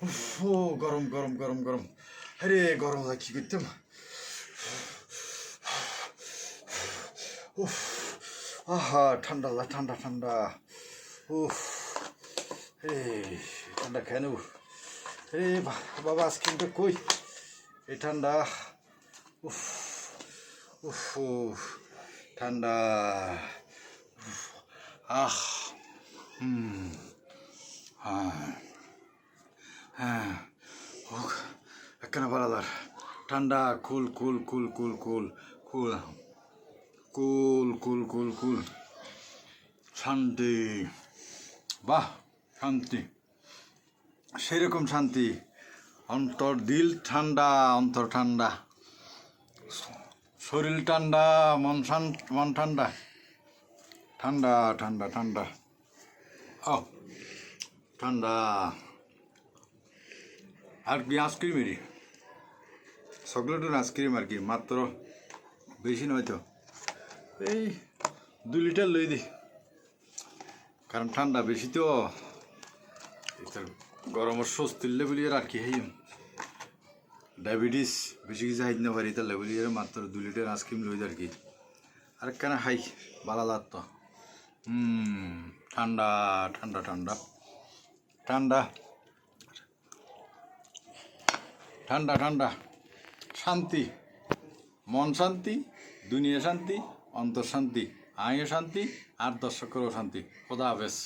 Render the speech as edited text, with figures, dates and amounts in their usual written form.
ও গরম গরম গরম গরম, আরে গরম কি করতাম। উফ, আহা ঠান্ডা ঠান্ডা ঠান্ডা। উফ, রে ঠান্ডা খেয়ে নেব। রে বাবা আইসক্রিমটা কই, এই ঠান্ডা। উফ উফ উফ, ঠান্ডা। আহ হ্যাঁ হ্যাঁ, একখানা পালাদার ঠান্ডা। কুল কুল কুল কুল কুল কুল কুল কুল কুল কুল, শান্তি। বাহ শান্তি, সেরকম শান্তি। অন্তর দিল ঠান্ডা, অন্তর ঠান্ডা, শরীর ঠান্ডা, মন ঠান্ডা, ঠান্ডা ঠান্ডা ঠান্ডা। ও ঠান্ডা। আর কি আইসক্রিমেরই, চকলেটের আইসক্রিম আর কি, মাত্র বেশি নয় তো, এই 2 লিটার লই দি, কারণ ঠান্ডা বেশি তো। গরমের স্বস্তির লেবুলিয়ার আর কি হাইম, ডায়াবেটিস বেশি কিছু হাইতে না পারি, তার লেবুলিয়ার মাত্র 2 লিটার আইসক্রিম লই আর কি। আর কেন হাই ভালো লাগতো। ঠান্ডা ঠান্ডা ঠান্ডা ঠান্ডা ঠান্ডা ঠান্ডা, শান্তি, মন শান্তি, দুনিয়া শান্তি, অন্তর শান্তি, আমিও শান্তি, আর দর্শকেরও শান্তি। খোদা হাফেজ।